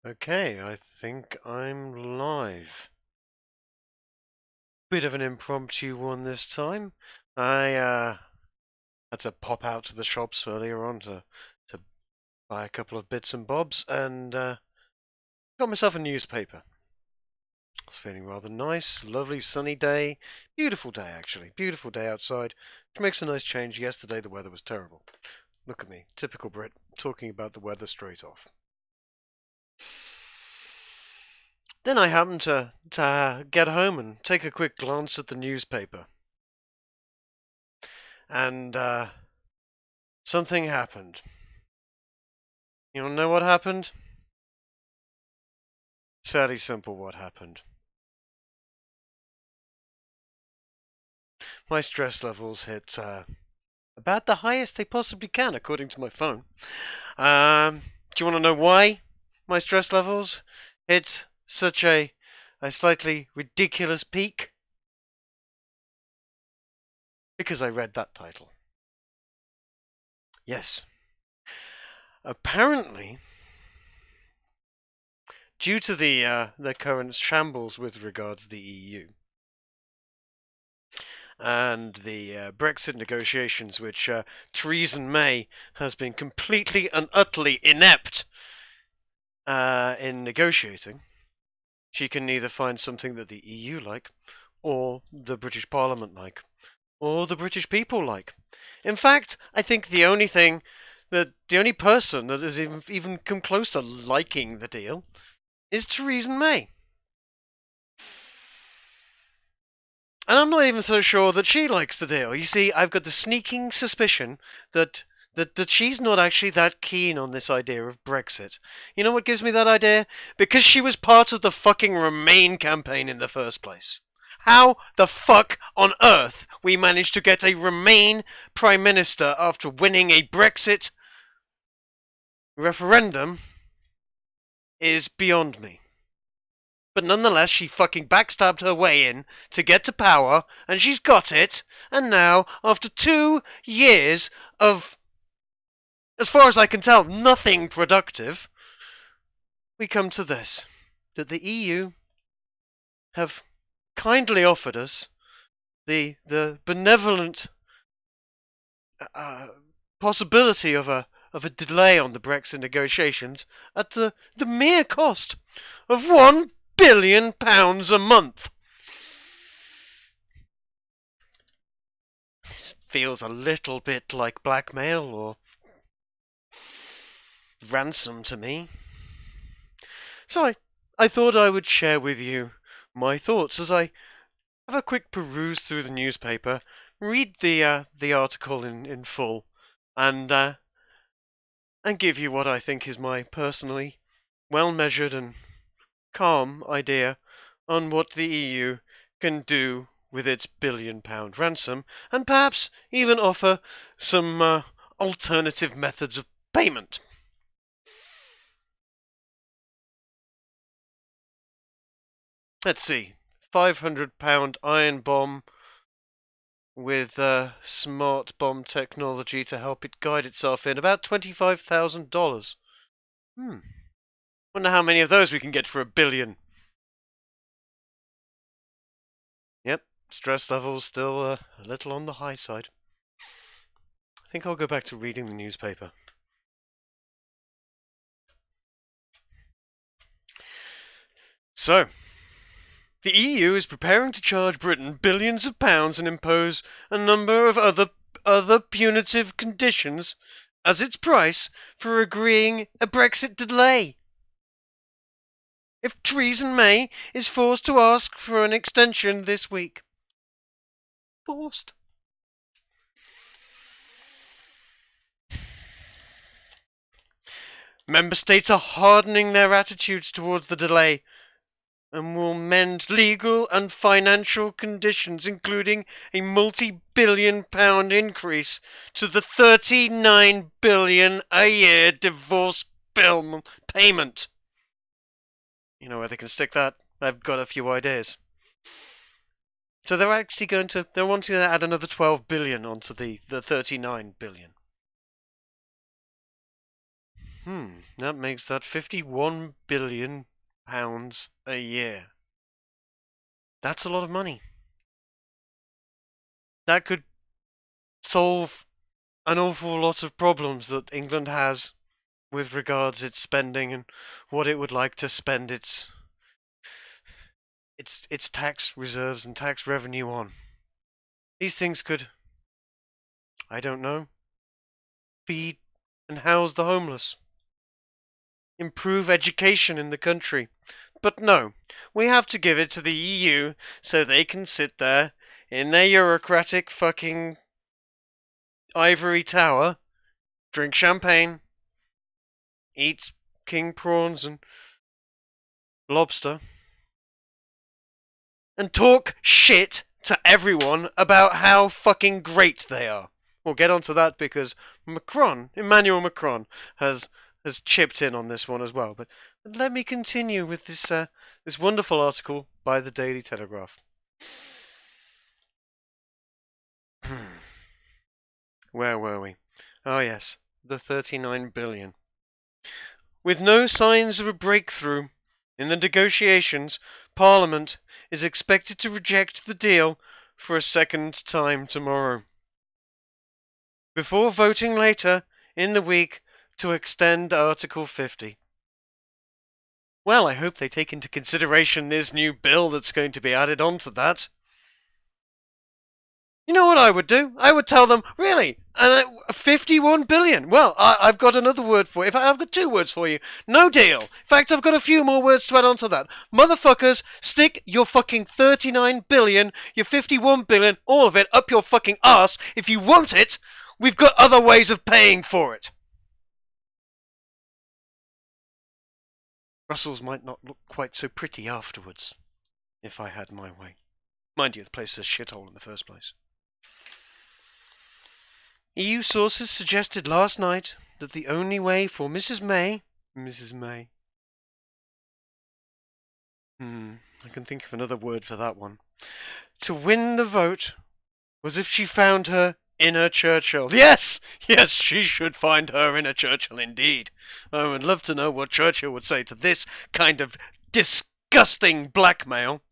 Okay, I think I'm live. Bit of an impromptu one this time. I had to pop out to the shops earlier on to buy a couple of bits and bobs and got myself a newspaper. I was feeling rather nice, lovely sunny day, beautiful day actually, beautiful day outside, which makes a nice change. Yesterday the weather was terrible. Look at me, typical Brit, talking about the weather straight off. Then I happened to get home and take a quick glance at the newspaper. And something happened. You wanna know what happened? It's fairly simple what happened. My stress levels hit about the highest they possibly can, according to my phone. Do you want to know why my stress levels hit such a slightly ridiculous peak? Because I read that title. Yes. Apparently, due to the current shambles with regards to the EU and the Brexit negotiations, which Theresa May has been completely and utterly inept in negotiating, she can neither find something that the EU like, or the British Parliament like, or the British people like. In fact, I think the only person that has even come close to liking the deal is Theresa May. And I'm not even so sure that she likes the deal. You see, I've got the sneaking suspicion that she's not actually that keen on this idea of Brexit. You know what gives me that idea? Because she was part of the fucking Remain campaign in the first place. How the fuck on earth we managed to get a Remain Prime Minister after winning a Brexit referendum is beyond me. But nonetheless, she fucking backstabbed her way in to get to power, and she's got it. And now, after 2 years of, as far as I can tell, nothing productive, we come to this, that the EU have kindly offered us the benevolent possibility of a delay on the Brexit negotiations at the mere cost of £1 billion a month. This feels a little bit like blackmail or ransom to me. So I thought I would share with you my thoughts as I have a quick peruse through the newspaper, read the article in full, and give you what I think is my personally well-measured and calm idea on what the EU can do with its £1 billion ransom, and perhaps even offer some alternative methods of payment. Let's see, £500 iron bomb with smart bomb technology to help it guide itself in, about $25,000. Wonder how many of those we can get for £1 billion. Yep, stress levels still a little on the high side. I think I'll go back to reading the newspaper. So, the EU is preparing to charge Britain billions of pounds and impose a number of other punitive conditions as its price for agreeing a Brexit delay. If Theresa May is forced to ask for an extension this week. Forced. Member states are hardening their attitudes towards the delay and will mend legal and financial conditions, including a multi-billion-pound increase to the $39 billion a year divorce bill payment. You know where they can stick that? I've got a few ideas. So they're actually they're wanting to add another 12 billion onto the 39 billion. That makes that £51 billion a year. That's a lot of money. That could solve an awful lot of problems that England has with regards its spending and what it would like to spend its tax reserves and tax revenue on. These things could, I don't know, feed and house the homeless, improve education in the country. But no, we have to give it to the EU so they can sit there in their bureaucratic fucking ivory tower, drink champagne, eat king prawns and lobster, and talk shit to everyone about how fucking great they are. We'll get onto that because Emmanuel Macron, has chipped in on this one as well. But let me continue with this wonderful article by the Daily Telegraph. Where were we? Oh yes, the 39 billion. With no signs of a breakthrough in the negotiations, Parliament is expected to reject the deal for a second time tomorrow, before voting later in the week to extend Article 50. Well, I hope they take into consideration this new bill that's going to be added onto that. You know what I would do? I would tell them, really, 51 billion. Well, I've got another word for you. In fact, I've got two words for you. No deal. In fact, I've got a few more words to add onto that. Motherfuckers, stick your fucking 39 billion, your 51 billion, all of it up your fucking ass. If you want it, we've got other ways of paying for it. Brussels might not look quite so pretty afterwards, if I had my way. Mind you, the place is a shithole in the first place. EU sources suggested last night that the only way for Mrs. May, I can think of another word for that one, to win the vote was if she found her inner Churchill. Yes, she should find her inner Churchill indeed. I would love to know what Churchill would say to this kind of disgusting blackmail.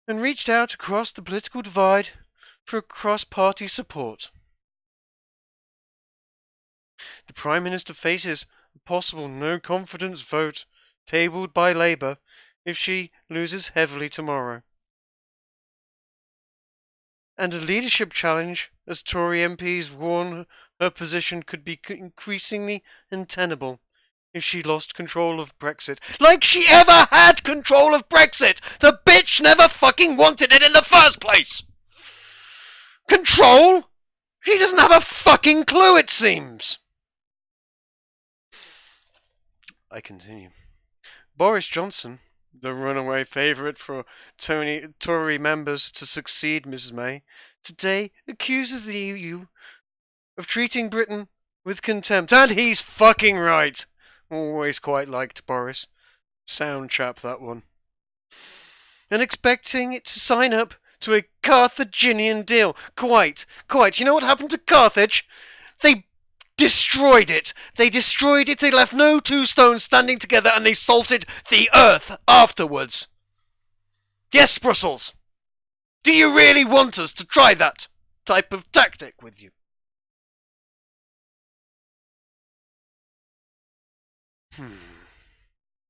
And reached out across the political divide for cross-party support. The Prime Minister faces a possible no-confidence vote tabled by Labour if she loses heavily tomorrow, and a leadership challenge as Tory MPs warn her position could be increasingly untenable if she lost control of Brexit. Like she ever had control of Brexit! The bitch never fucking wanted it in the first place! Control? She doesn't have a fucking clue, it seems. I continue. Boris Johnson, the runaway favourite for Tory members to succeed Mrs. May, today accuses the EU of treating Britain with contempt. And he's fucking right. Always quite liked Boris. Sound chap, that one. And expecting it to sign up to a Carthaginian deal. Quite. You know what happened to Carthage? They destroyed it. They left no two stones standing together, and they salted the earth afterwards. Yes, Brussels. Do you really want us to try that type of tactic with you?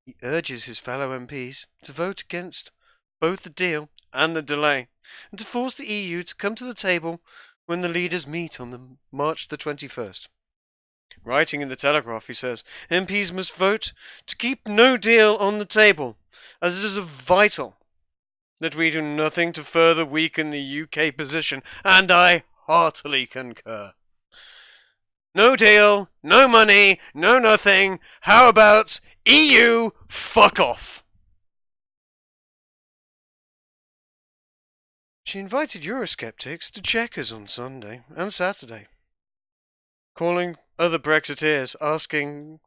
He urges his fellow MPs to vote against both the deal and the delay, and to force the EU to come to the table when the leaders meet on March the 21st. Writing in the Telegraph, he says, MPs must vote to keep no deal on the table, as it is vital that we do nothing to further weaken the UK position, and I heartily concur. No deal, no money, no nothing. How about EU fuck off? She invited Eurosceptics to Chequers on Sunday and Saturday, calling other Brexiteers, asking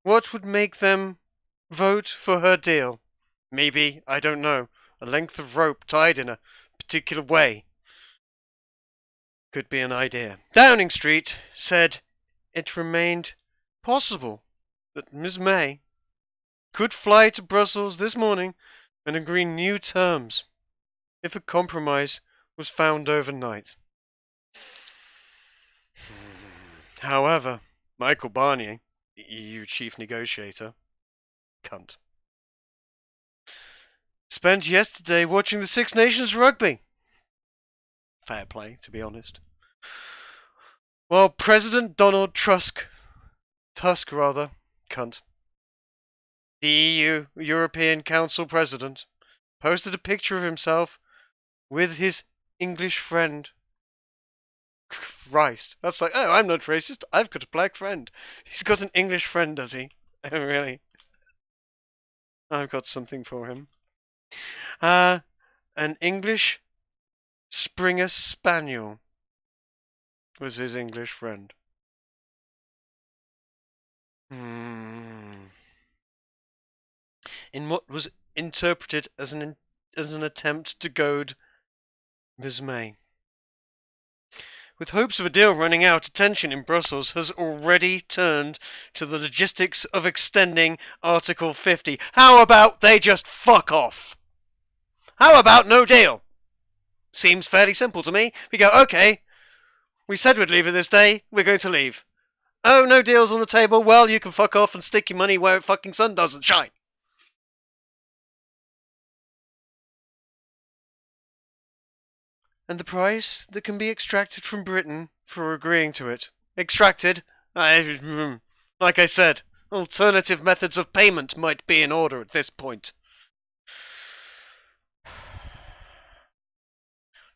what would make them vote for her deal. Maybe, I don't know, a length of rope tied in a particular way. Could be an idea. Downing Street said it remained possible that Ms. May could fly to Brussels this morning and agree new terms if a compromise was found overnight. However, Michael Barnier, the EU chief negotiator, cunt, spent yesterday watching the Six Nations rugby. Fair play, to be honest. While President Donald Tusk, cunt, the EU European Council President, posted a picture of himself with his English friend. Christ, that's like, oh, I'm not racist, I've got a black friend. He's got an English friend, does he? Oh, really? I've got something for him. An English Springer Spaniel was his English friend. In what was interpreted as an attempt to goad Ms. May. With hopes of a deal running out, attention in Brussels has already turned to the logistics of extending Article 50. How about they just fuck off? How about no deal? Seems fairly simple to me. We go, okay, we said we'd leave it this day, we're going to leave. Oh, no deals on the table, well, you can fuck off and stick your money where fucking sun doesn't shine. And the price that can be extracted from Britain for agreeing to it. Extracted? Like I said, alternative methods of payment might be in order at this point.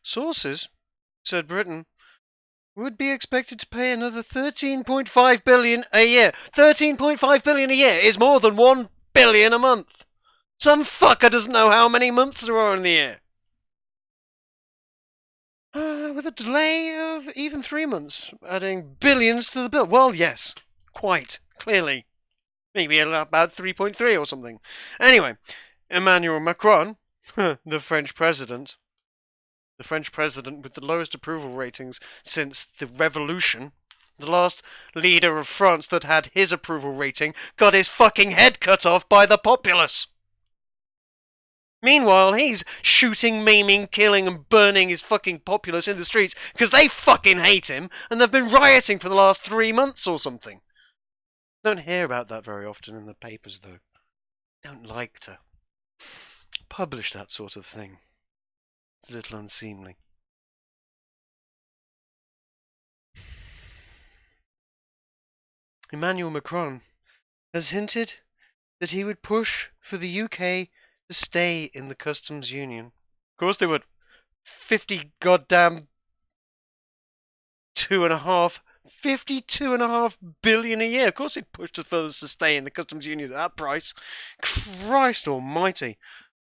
Sources said Britain would be expected to pay another 13.5 billion a year. 13.5 billion a year is more than 1 billion a month. Some fucker doesn't know how many months there are in the year. With a delay of even 3 months, adding billions to the bill. Well, yes, quite clearly. Maybe about 3.3 or something. Anyway, Emmanuel Macron, the French president with the lowest approval ratings since the revolution, the last leader of France that had his approval rating, got his fucking head cut off by the populace. Meanwhile, he's shooting, maiming, killing and burning his fucking populace in the streets because they fucking hate him and they've been rioting for the last 3 months or something. Don't hear about that very often in the papers, though. Don't like to publish that sort of thing. It's a little unseemly. Emmanuel Macron has hinted that he would push for the UK to stay in the customs union. Of course they would. 50 goddamn 52.5 billion a year. Of course they'd push for us to stay in the customs union at that price. Christ almighty.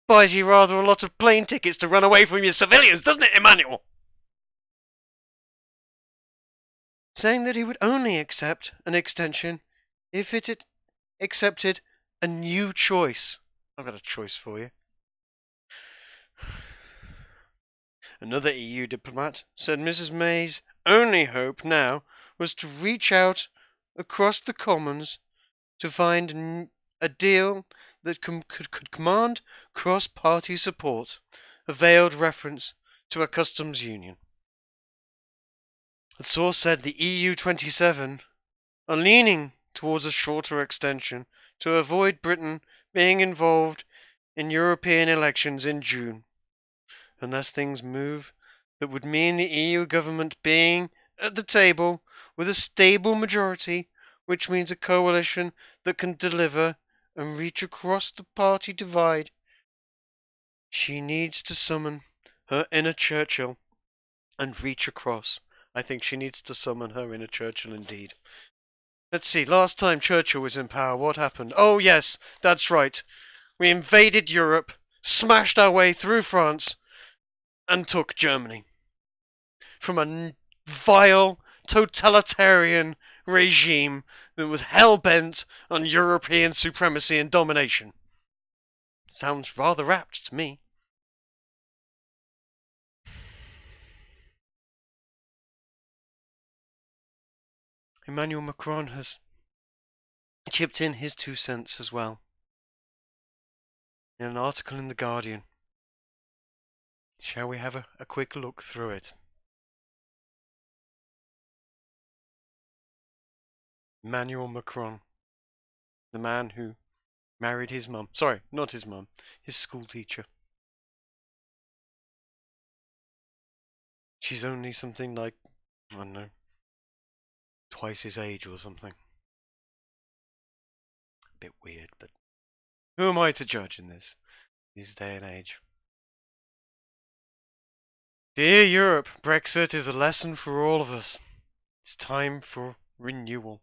Buys you rather a lot of plane tickets to run away from your civilians, doesn't it, Emmanuel? Saying that he would only accept an extension if it accepted a new choice. I've got a choice for you. Another EU diplomat said Mrs. May's only hope now was to reach out across the Commons to find a deal that could command cross-party support, a veiled reference to a customs union. The source said the EU27 are leaning towards a shorter extension to avoid Britain being involved in European elections in June. Unless things move, that would mean the EU government being at the table with a stable majority, which means a coalition that can deliver and reach across the party divide. She needs to summon her inner Churchill and reach across. I think she needs to summon her inner Churchill indeed. Let's see, last time Churchill was in power, what happened? Oh yes, that's right. We invaded Europe, smashed our way through France, and took Germany. From a vile, totalitarian regime that was hell-bent on European supremacy and domination. Sounds rather apt to me. Emmanuel Macron has chipped in his 2 cents as well in an article in The Guardian. Shall we have a quick look through it? Emmanuel Macron, the man who married his mum. Sorry, not his mum, his school teacher. She's only something like, I don't know, twice his age or something. A bit weird, but who am I to judge in this day and age? Dear Europe, Brexit is a lesson for all of us. It's time for renewal.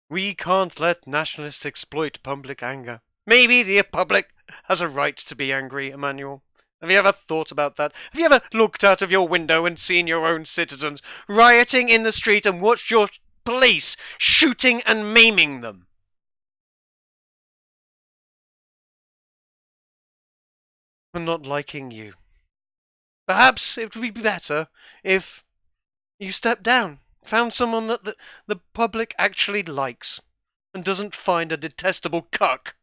We can't let nationalists exploit public anger. Maybe the public has a right to be angry, Emmanuel. Have you ever thought about that? Have you ever looked out of your window and seen your own citizens rioting in the street and watched your police shooting and maiming them? For not liking you. Perhaps it would be better if you stepped down, found someone that the public actually likes, and doesn't find a detestable cuck.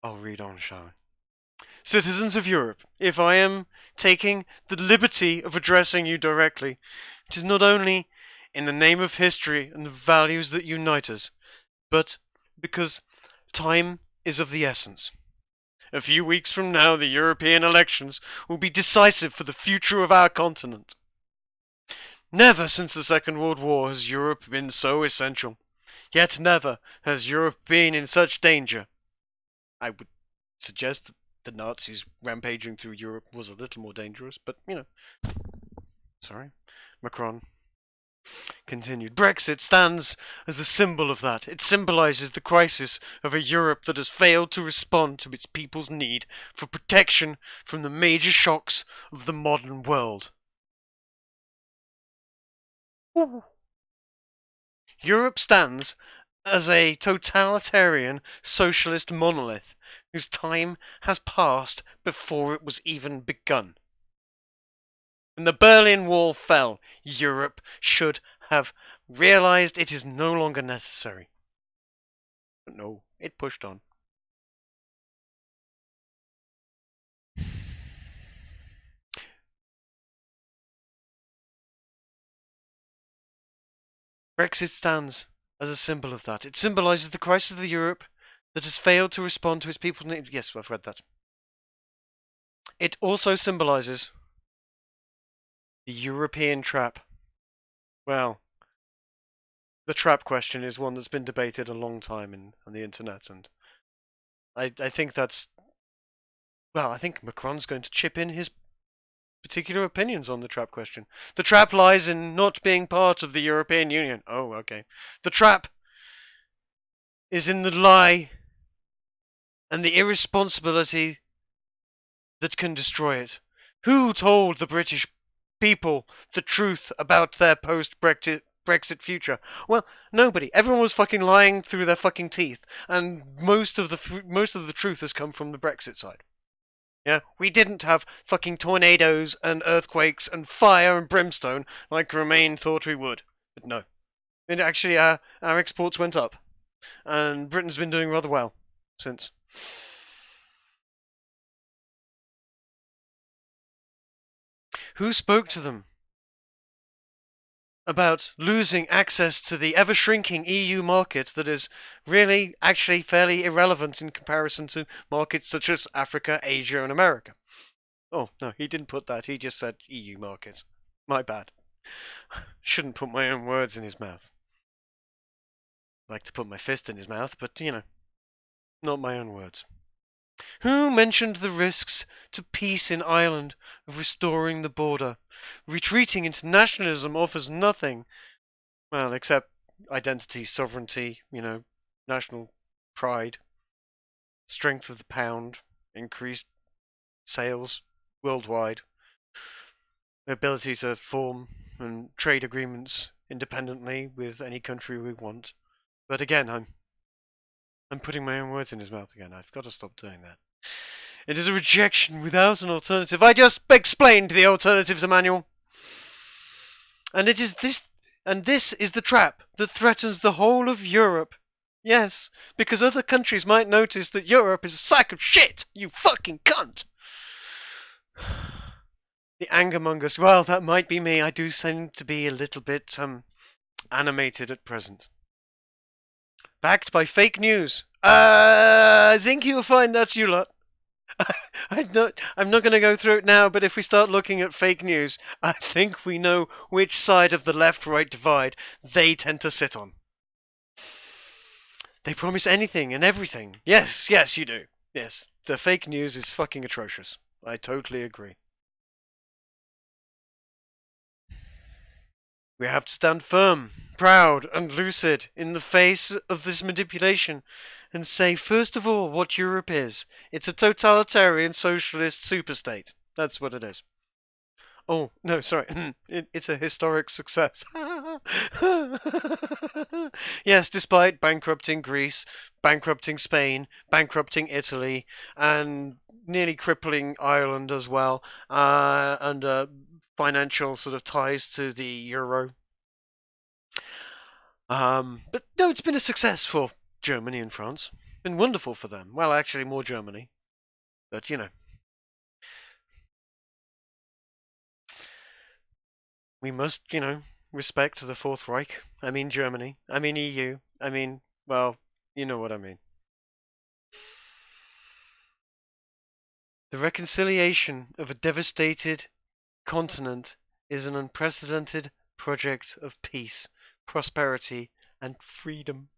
I'll read on, shall I? Citizens of Europe, if I am taking the liberty of addressing you directly, it is not only in the name of history and the values that unite us, but because time is of the essence. A few weeks from now, the European elections will be decisive for the future of our continent. Never since the Second World War has Europe been so essential. Yet never has Europe been in such danger. I would suggest that the Nazis rampaging through Europe was a little more dangerous, but, you know. Sorry. Macron continued. Brexit stands as a symbol of that. It symbolizes the crisis of a Europe that has failed to respond to its people's need for protection from the major shocks of the modern world. Ooh. Europe stands as a totalitarian socialist monolith whose time has passed before it was even begun. When the Berlin Wall fell, Europe should have realized it is no longer necessary. But no, it pushed on. Brexit stands as a symbol of that. It symbolizes the crisis of the Europe that has failed to respond to its people's needs. Yes, I've read that. It also symbolizes the European trap. Well, the trap question is one that's been debated a long time on the internet, and I think that's... Well, I think Macron's going to chip in his particular opinions on the trap question. The trap lies in not being part of the European Union. Oh, okay. The trap is in the lie and the irresponsibility that can destroy it. Who told the British people the truth about their post-Brexit future? Well, nobody. Everyone was fucking lying through their fucking teeth, and most of the truth has come from the Brexit side. Yeah, we didn't have fucking tornadoes and earthquakes and fire and brimstone like Remain thought we would. But no. And actually, our exports went up. And Britain's been doing rather well since. Who spoke to them about losing access to the ever-shrinking EU market that is really actually fairly irrelevant in comparison to markets such as Africa, Asia, and America? Oh, no, he didn't put that. He just said EU market. My bad. Shouldn't put my own words in his mouth. I like to put my fist in his mouth, but, you know, not my own words. Who mentioned the risks to peace in Ireland of restoring the border? Retreating into nationalism offers nothing, well, except identity, sovereignty, you know, national pride, strength of the pound, increased sales worldwide, ability to form and trade agreements independently with any country we want. But again, I'm putting my own words in his mouth again. I've got to stop doing that. It is a rejection without an alternative. I just explained the alternatives, Emmanuel. And this is the trap that threatens the whole of Europe. Yes, because other countries might notice that Europe is a sack of shit, you fucking cunt! The angermongers, well, that might be me. I do seem to be a little bit, animated at present. Backed by fake news. I think you'll find that's you lot. I'm not going to go through it now, but if we start looking at fake news, I think we know which side of the left-right divide they tend to sit on. They promise anything and everything. Yes, you do. Yes, the fake news is fucking atrocious. I totally agree. We have to stand firm, proud, and lucid in the face of this manipulation and say, first of all, what Europe is. It's a totalitarian socialist superstate. That's what it is. Oh, no, sorry. It's a historic success. Yes, despite bankrupting Greece, bankrupting Spain, bankrupting Italy, and nearly crippling Ireland as well, and financial sort of ties to the euro. But no, it's been a success for Germany and France. Been wonderful for them. Well, actually, more Germany. But, you know. We must, respect the Fourth Reich. I mean Germany. I mean EU. I mean, well, you know what I mean. The reconciliation of a devastated continent is an unprecedented project of peace, prosperity, and freedom.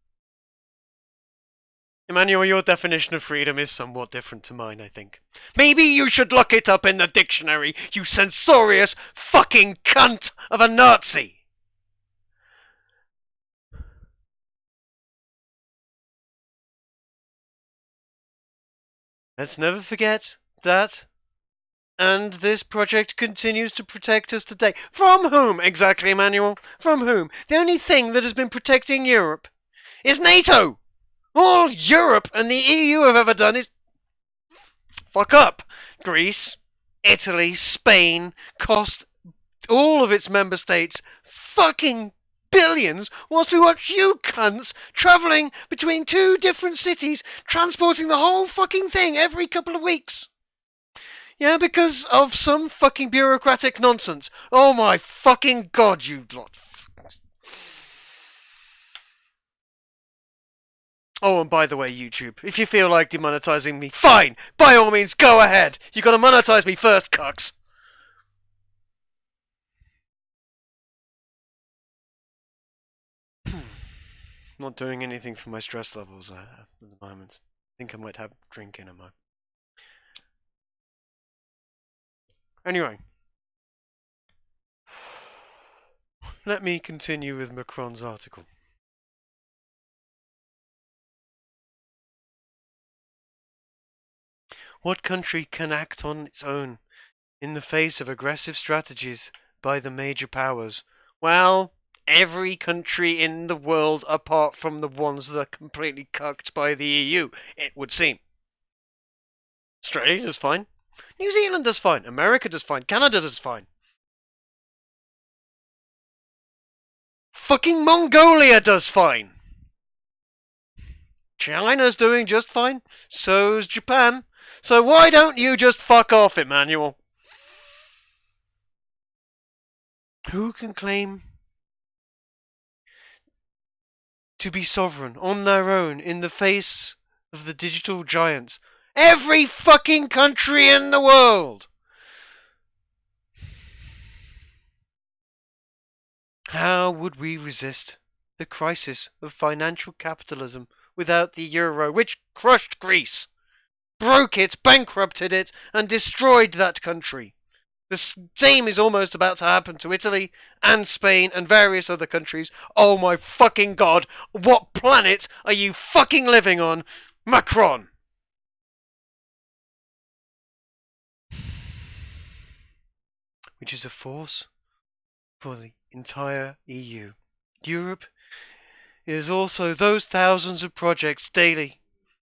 Emmanuel, your definition of freedom is somewhat different to mine, I think. Maybe you should look it up in the dictionary, you censorious fucking cunt of a Nazi! Let's never forget that. And this project continues to protect us today. From whom exactly, Emmanuel? From whom? The only thing that has been protecting Europe is NATO! All Europe and the EU have ever done is fuck up. Greece, Italy, Spain cost all of its member states fucking billions whilst we watch you cunts travelling between two different cities, transporting the whole fucking thing every couple of weeks. Yeah, because of some fucking bureaucratic nonsense. Oh my fucking god, you lot. Oh, and by the way, YouTube, if you feel like demonetizing me, fine! By all means, go ahead! You gotta monetize me first, cucks! Not doing anything for my stress levels at the moment. I think I might have a drink in a moment. Anyway. Let me continue with Macron's article. What country can act on its own in the face of aggressive strategies by the major powers? Well, every country in the world apart from the ones that are completely cucked by the EU, it would seem. Australia does fine. New Zealand does fine. America does fine. Canada does fine. Fucking Mongolia does fine. China's doing just fine. So's Japan. So why don't you just fuck off, Emmanuel? Who can claim to be sovereign on their own in the face of the digital giants? Every fucking country in the world! How would we resist the crisis of financial capitalism without the euro, which crushed Greece, broke it, bankrupted it, and destroyed that country? The same is almost about to happen to Italy and Spain and various other countries. Oh my fucking god, what planet are you fucking living on, Macron? Which is a force for the entire EU. Europe is also those thousands of projects daily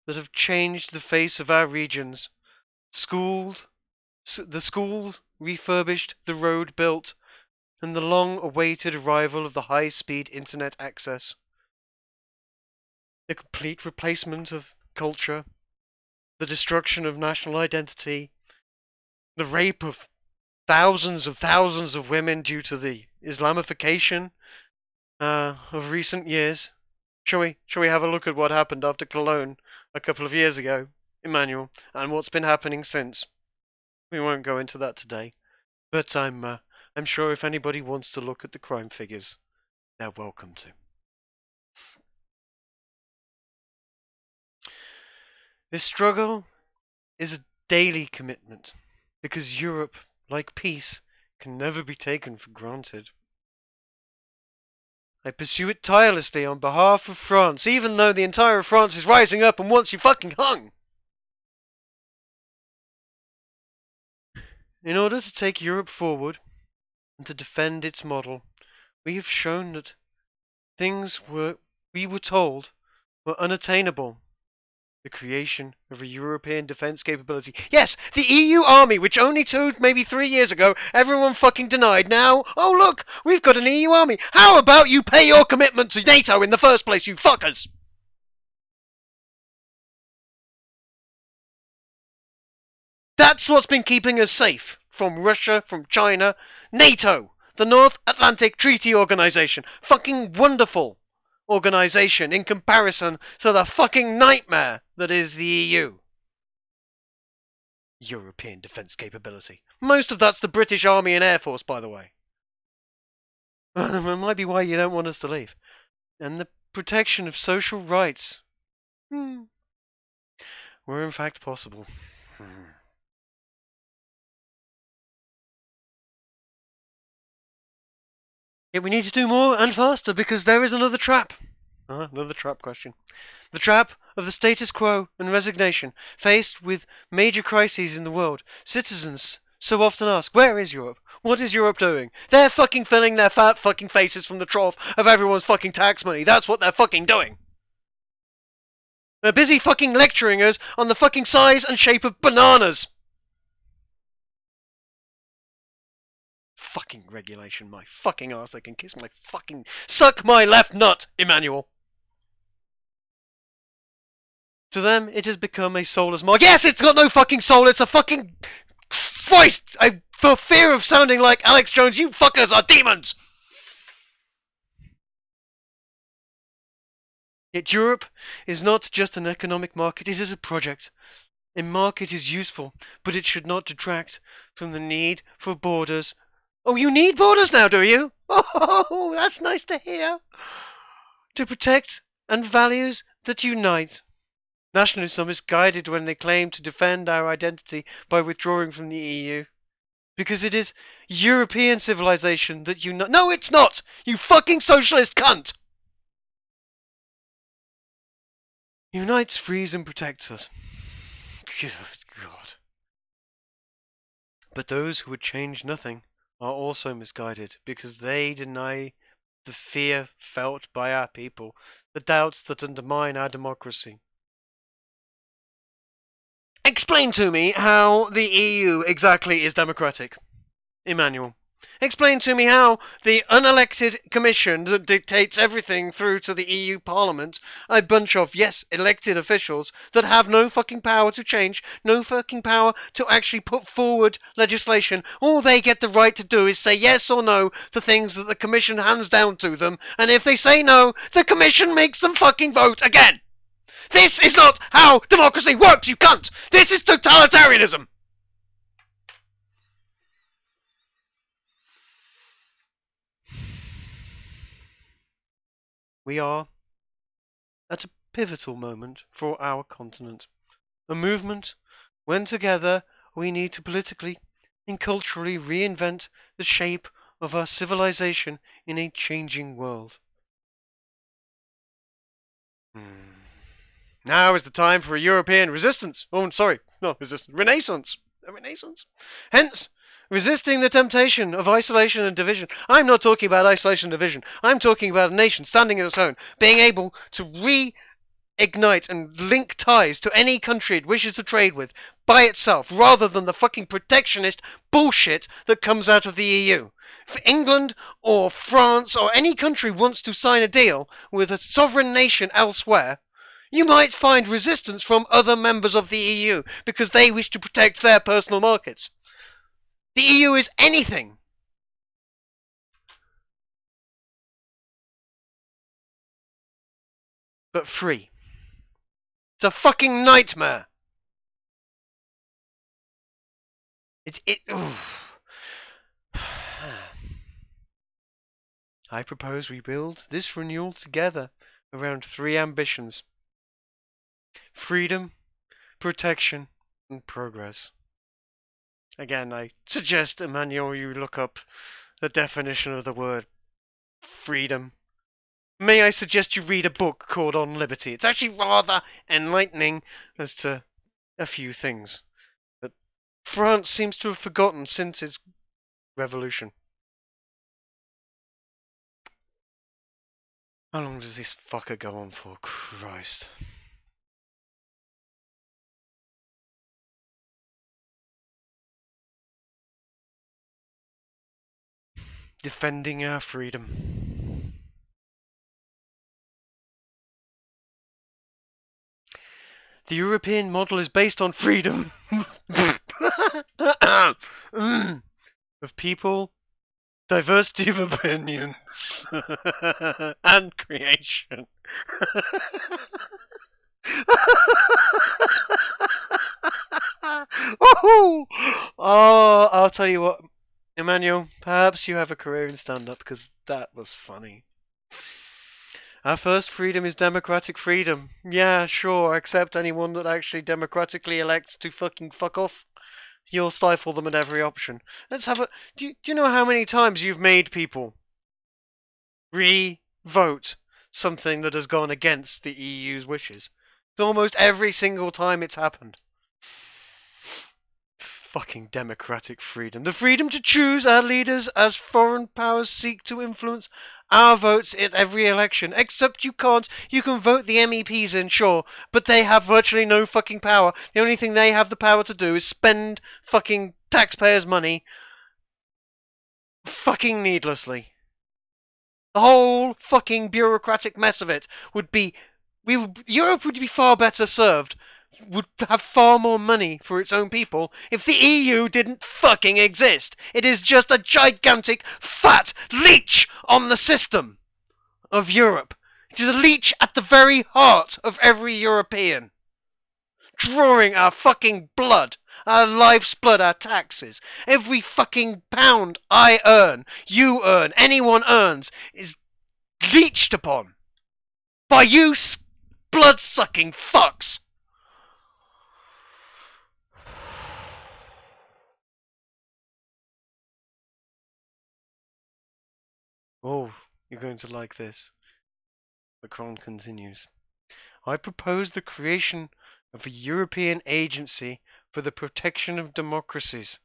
that have changed the face of our regions. The school refurbished, the road built, and the long-awaited arrival of the high-speed internet access. The complete replacement of culture, the destruction of national identity, the rape of thousands of women due to the Islamification of recent years. Shall we have a look at what happened after Cologne a couple of years ago, Emmanuel, and what's been happening since? We won't go into that today, but I'm sure if anybody wants to look at the crime figures, they're welcome to. This struggle is a daily commitment, because Europe, like peace, can never be taken for granted. I pursue it tirelessly on behalf of France, even though the entire France is rising up and wants you fucking hung. In order to take Europe forward and to defend its model, we have shown that things we were told were unattainable. The creation of a European defence capability. Yes, the EU army, which only 2, maybe 3 years ago, everyone fucking denied. Now, oh look, we've got an EU army. How about you pay your commitment to NATO in the first place, you fuckers? That's what's been keeping us safe from Russia, from China. NATO, the North Atlantic Treaty Organization. Fucking wonderful organization in comparison to the fucking nightmare that is the EU. European defence capability. Most of that's the British Army and Air Force, by the way. That might be why you don't want us to leave. And the protection of social rights were in fact possible. Yet we need to do more and faster because there is another trap. Another trap question. The trap of the status quo and resignation. Faced with major crises in the world, citizens so often ask, where is Europe? What is Europe doing? They're fucking filling their fat fucking faces from the trough of everyone's fucking tax money. That's what they're fucking doing. They're busy fucking lecturing us on the fucking size and shape of bananas. Fucking regulation, my fucking ass. They can kiss my fucking... Suck my left nut, Emmanuel. To them, it has become a soulless mark. Yes, it's got no fucking soul. It's a fucking... Christ! For fear of sounding like Alex Jones, you fuckers are demons! Yet Europe is not just an economic market. It is a project. A market is useful, but it should not detract from the need for borders. Oh, you need borders now, do you? Oh, that's nice to hear. To protect and values that unite. Nationalism is guided when they claim to defend our identity by withdrawing from the EU. Because it is European civilization that unite. No, it's not! You fucking socialist cunt! Unites, frees, and protects us. Good God. But those who would change nothing are also misguided because they deny the fear felt by our people, the doubts that undermine our democracy. Explain to me how the EU exactly is democratic, Emmanuel. Explain to me how the unelected commission that dictates everything through to the EU Parliament, a bunch of, yes, elected officials that have no fucking power to change, no fucking power to actually put forward legislation. All they get the right to do is say yes or no to things that the commission hands down to them, and if they say no, the commission makes them fucking vote again. This is not how democracy works, you cunt! This is totalitarianism! We are at a pivotal moment for our continent. A movement when together we need to politically and culturally reinvent the shape of our civilization in a changing world. Now is the time for a European resistance. Oh, sorry, not resistance. Renaissance. A renaissance. Hence, resisting the temptation of isolation and division. I'm not talking about isolation and division. I'm talking about a nation standing on its own, being able to ignite and link ties to any country it wishes to trade with by itself, rather than the fucking protectionist bullshit that comes out of the EU. If England or France or any country wants to sign a deal with a sovereign nation elsewhere, you might find resistance from other members of the EU because they wish to protect their personal markets. The EU is anything but free. It's a fucking nightmare. I propose we build this renewal together around three ambitions: freedom, protection, and progress. Again, I suggest, Emmanuel, you look up the definition of the word freedom. May I suggest you read a book called On Liberty? It's actually rather enlightening as to a few things that France seems to have forgotten since its revolution. How long does this fucker go on for? Christ. Defending our freedom. The European model is based on freedom of people, diversity of opinions, and creation. Oh, I'll tell you what, Emmanuel, perhaps you have a career in stand-up because that was funny. Our first freedom is democratic freedom. Yeah, sure, accept anyone that actually democratically elects to fucking fuck off. You'll stifle them at every option. Let's have a... Do you know how many times you've made people re-vote something that has gone against the EU's wishes? It's almost every single time it's happened. Fucking democratic freedom. The freedom to choose our leaders as foreign powers seek to influence our votes at every election. Except you can't. You can vote the MEPs in, sure, but they have virtually no fucking power. The only thing they have the power to do is spend fucking taxpayers' money fucking needlessly. The whole fucking bureaucratic mess of it would be... Europe would be far better served, would have far more money for its own people if the EU didn't fucking exist. It is just a gigantic, fat leech on the system of Europe. It is a leech at the very heart of every European, drawing our fucking blood, our life's blood, our taxes. Every fucking pound I earn, you earn, anyone earns, is leeched upon by you blood-sucking fucks. Oh, you're going to like this. Macron continues. I propose the creation of a European agency for the protection of democracies.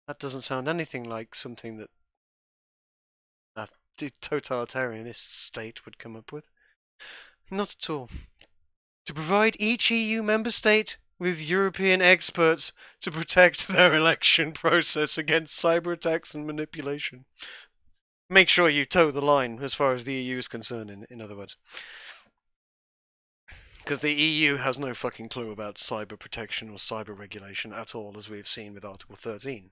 That doesn't sound anything like something that a totalitarianist state would come up with. Not at all. To provide each EU member state with European experts to protect their election process against cyber attacks and manipulation. Make sure you toe the line as far as the EU is concerned, in other words. Because the EU has no fucking clue about cyber protection or cyber regulation at all, as we've seen with Article 13.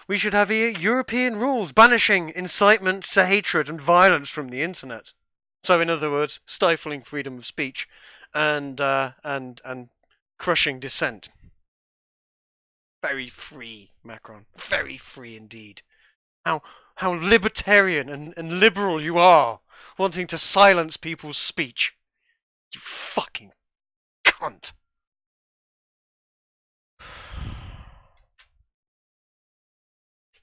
We should have European rules banishing incitement to hatred and violence from the internet. So, in other words, stifling freedom of speech and crushing dissent. Very free, Macron. Very free indeed. How libertarian and liberal you are, wanting to silence people's speech. You fucking cunt.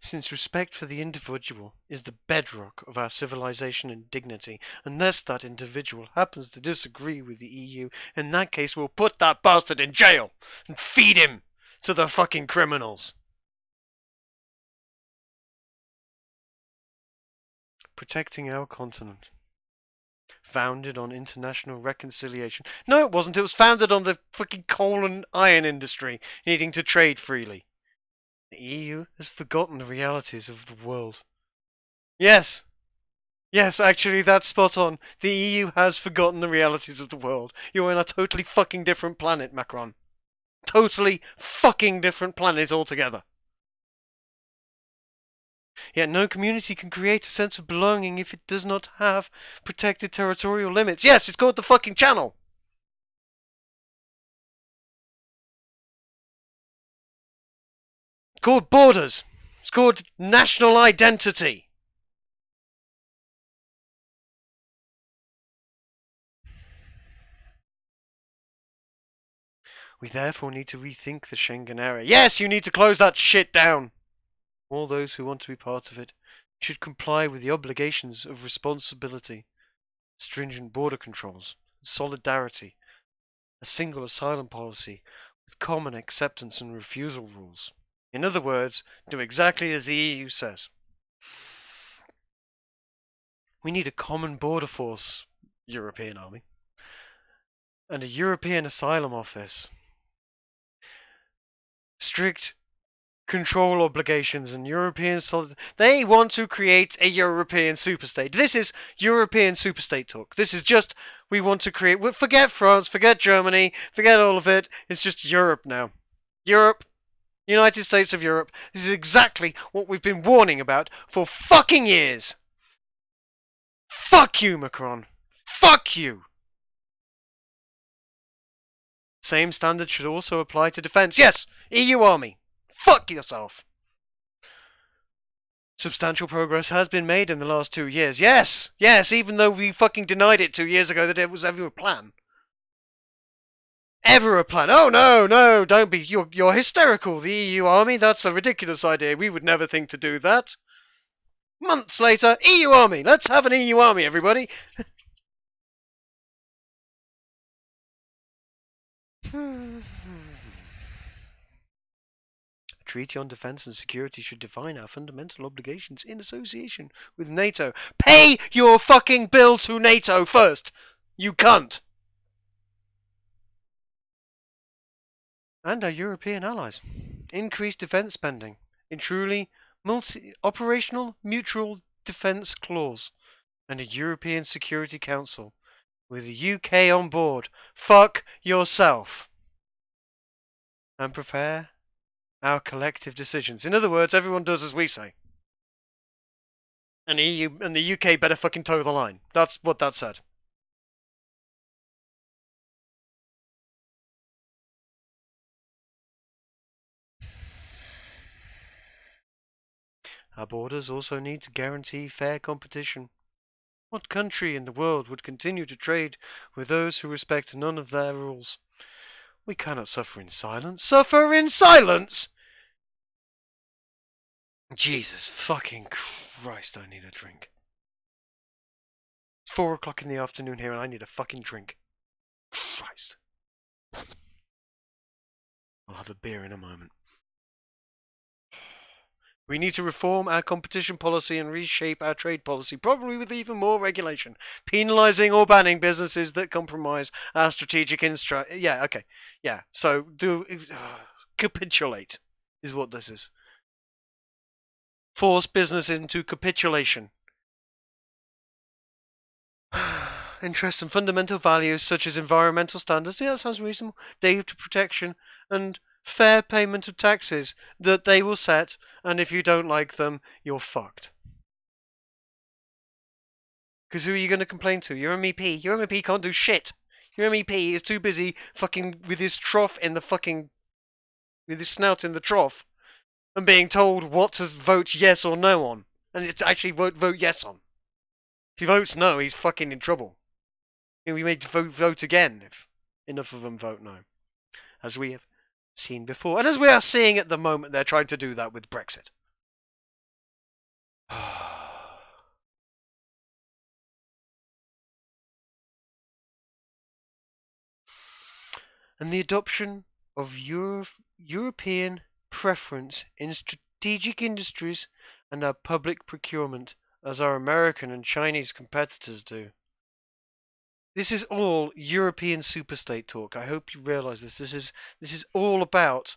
Since respect for the individual is the bedrock of our civilization and dignity, unless that individual happens to disagree with the EU, in that case we'll put that bastard in jail and feed him to the fucking criminals. Protecting our continent. founded on international reconciliation. No, it wasn't. It was founded on the fucking coal and iron industry needing to trade freely. The EU has forgotten the realities of the world. Yes. Yes, actually, that's spot on. The EU has forgotten the realities of the world. You're on a totally fucking different planet, Macron. Totally fucking different planet altogether. Yet no community can create a sense of belonging if it does not have protected territorial limits. Yes, it's called the fucking channel. It's called borders. It's called national identity. We therefore need to rethink the Schengen area. Yes, you need to close that shit down. All those who want to be part of it should comply with the obligations of responsibility, stringent border controls, solidarity, a single asylum policy with common acceptance and refusal rules. In other words, do exactly as the EU says. We need a common border force, European army, and a European asylum office. Strict control obligations and European they want to create a European superstate. This is European superstate talk. This is just we want to create. Forget France, forget Germany, forget all of it. It's just Europe now. Europe, United States of Europe. This is exactly what we've been warning about for fucking years. Fuck you, Macron. Fuck you. Same standard should also apply to defense. Yes, EU army. Fuck yourself. Substantial progress has been made in the last 2 years. Yes, even though we fucking denied it 2 years ago that it was ever a plan. Ever a plan. Oh no, don't be. You're hysterical. The EU army, that's a ridiculous idea. We would never think to do that. Months later, EU army. Let's have an EU army, everybody. A treaty on defence and security should define our fundamental obligations in association with NATO. Pay your fucking bill to NATO first, you cunt! And our European allies. Increase defence spending in truly operational mutual defence clause and a European Security Council with the UK on board. Fuck yourself. And prepare our collective decisions. In other words, everyone does as we say. And the EU and the UK better fucking toe the line. That's what that said. Our borders also need to guarantee fair competition. What country in the world would continue to trade with those who respect none of their rules? We cannot suffer in silence. Suffer in silence? Jesus fucking Christ, I need a drink. It's 4 o'clock in the afternoon here and I need a fucking drink. Christ. I'll have a beer in a moment. We need to reform our competition policy and reshape our trade policy, probably with even more regulation, penalising or banning businesses that compromise our strategic Yeah, okay. Yeah, so capitulate is what this is. Force business into capitulation. Interests and fundamental values such as environmental standards, yeah, that sounds reasonable, data protection, and fair payment of taxes that they will set, and if you don't like them, you're fucked. Because who are you going to complain to? Your MEP. Your MEP can't do shit. Your MEP is too busy fucking with his trough in the fucking... with his snout in the trough and being told what to vote yes or no on. And it's actually vote yes on. If he votes no, he's fucking in trouble. We may vote again if enough of them vote no. As we have seen before. And as we are seeing at the moment, they're trying to do that with Brexit. And the adoption of European preference in strategic industries and our public procurement, as our American and Chinese competitors do. This is all European superstate talk. I hope you realise this. This is all about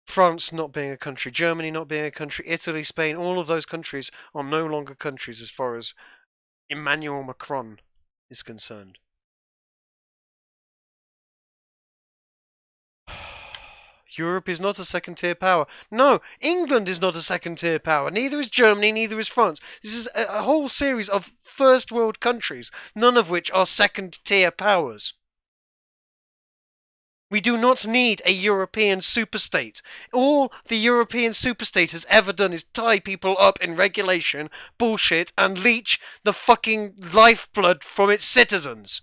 France not being a country, Germany not being a country, Italy, Spain. All of those countries are no longer countries as far as Emmanuel Macron is concerned. Europe is not a second-tier power. No, England is not a second-tier power. Neither is Germany, neither is France. This is a whole series of first-world countries, none of which are second-tier powers. We do not need a European superstate. All the European superstate has ever done is tie people up in regulation, bullshit, and leech the fucking lifeblood from its citizens.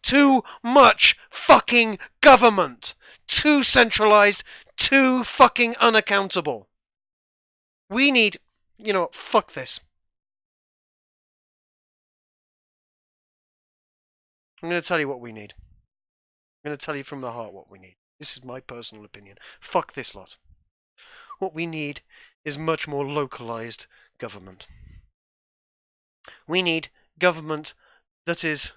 Too much fucking government. Too centralized, too fucking unaccountable. We need, fuck this. I'm going to tell you what we need. I'm going to tell you from the heart what we need. This is my personal opinion. Fuck this lot. What we need is much more localized government. We need government that is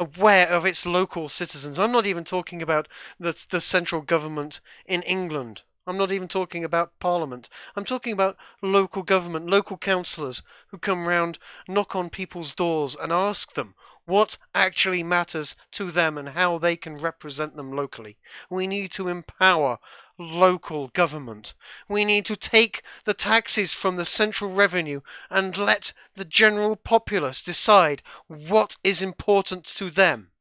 aware of its local citizens. I'm not even talking about the central government in England. I'm not even talking about Parliament. I'm talking about local government, local councillors who come round, knock on people's doors and ask them what actually matters to them and how they can represent them locally. We need to empower local government. We need to take the taxes from the central revenue and let the general populace decide what is important to them.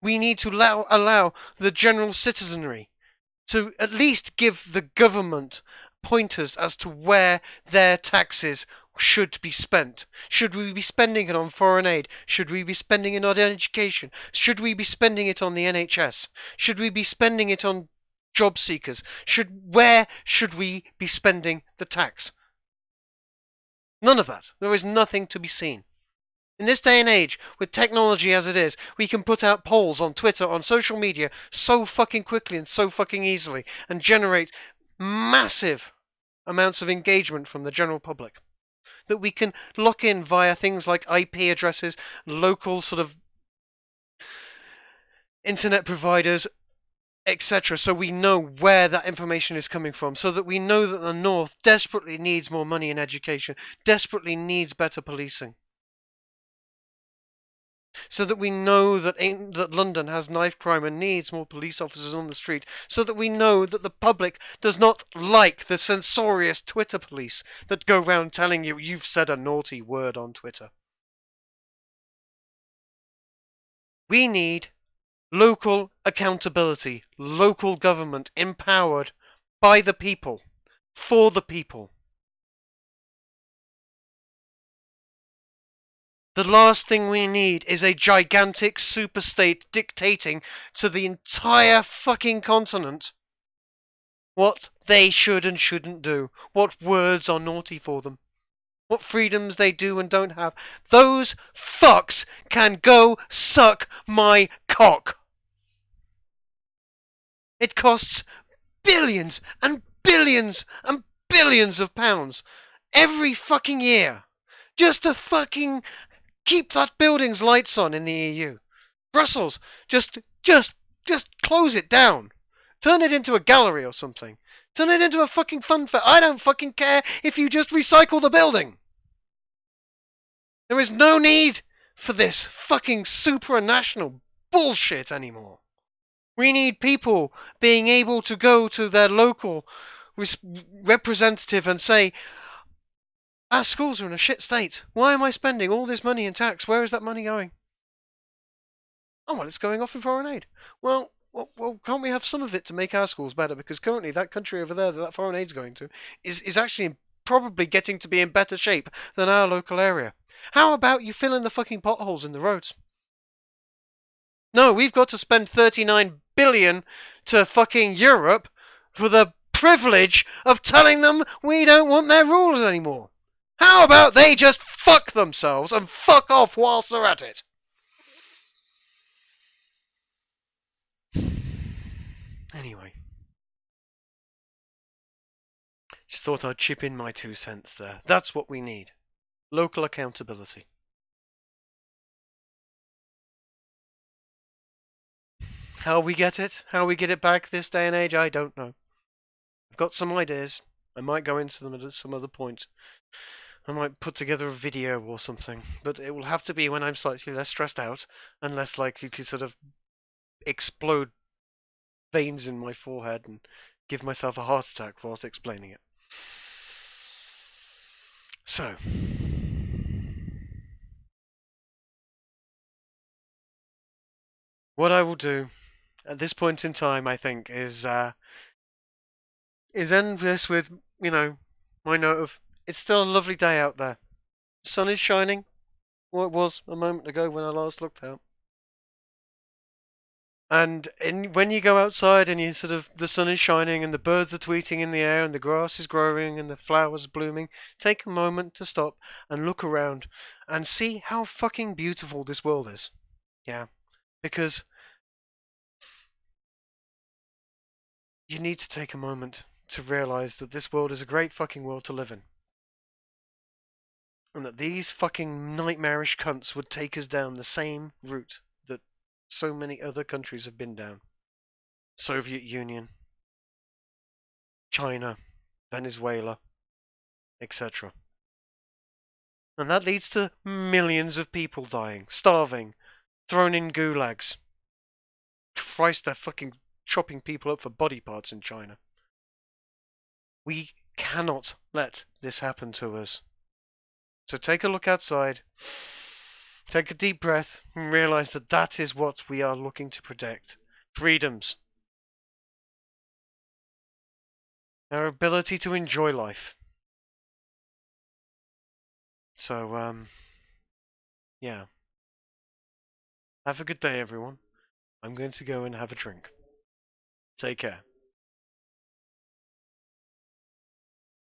We need to allow the general citizenry to at least give the government pointers as to where their taxes should be spent. Should we be spending it on foreign aid? Should we be spending it on education? Should we be spending it on the NHS? Should we be spending it on job seekers? Where should we be spending the tax? None of that. There is nothing to be seen. In this day and age, with technology as it is, we can put out polls on Twitter, on social media, so fucking quickly and so fucking easily, and generate massive amounts of engagement from the general public that we can lock in via things like IP addresses, local sort of internet providers, etc. So we know where that information is coming from, so that we know that the North desperately needs more money in education, desperately needs better policing. So that we know that London has knife crime and needs more police officers on the street. So that we know that the public does not like the censorious Twitter police that go round telling you you've said a naughty word on Twitter. We need local accountability, local government empowered by the people, for the people. The last thing we need is a gigantic superstate dictating to the entire fucking continent what they should and shouldn't do, what words are naughty for them, what freedoms they do and don't have. Those fucks can go suck my cock. It costs billions and billions and billions of pounds every fucking year just to fucking keep that building's lights on in the EU. Brussels, just close it down. Turn it into a gallery or something. Turn it into a fucking fun fair. I don't fucking care if you just recycle the building. There is no need for this fucking supranational bullshit anymore. We need people being able to go to their local representative and say, our schools are in a shit state. Why am I spending all this money in tax? Where is that money going? Oh, well, it's going off in foreign aid. Well, can't we have some of it to make our schools better? Because currently that country over there that foreign aid's going to is actually probably getting to be in better shape than our local area. How about you fill in the fucking potholes in the roads? No, we've got to spend 39 billion to fucking Europe for the privilege of telling them we don't want their rules anymore. How about they just fuck themselves and fuck off whilst they're at it? Anyway. Just thought I'd chip in my 2 cents there. That's what we need. Local accountability. How we get it back this day and age, I don't know. I've got some ideas. I might go into them at some other point. I might put together a video or something, but it will have to be when I'm slightly less stressed out and less likely to sort of explode veins in my forehead and give myself a heart attack whilst explaining it. So, what I will do at this point in time, I think, is end this with, my note of it's still a lovely day out there. The sun is shining. Well, it was a moment ago when I last looked out. And when you go outside and you sort of the sun is shining and the birds are tweeting in the air and the grass is growing and the flowers are blooming, take a moment to stop and look around and see how fucking beautiful this world is. Yeah, because you need to take a moment to realize that this world is a great fucking world to live in. And that these fucking nightmarish cunts would take us down the same route that so many other countries have been down. Soviet Union, China, Venezuela, etc. And that leads to millions of people dying, starving, thrown in gulags. Christ, they're fucking chopping people up for body parts in China. We cannot let this happen to us. So take a look outside, take a deep breath, and realize that that is what we are looking to protect. Freedoms. Our ability to enjoy life. So, yeah. Have a good day, everyone. I'm going to go and have a drink. Take care.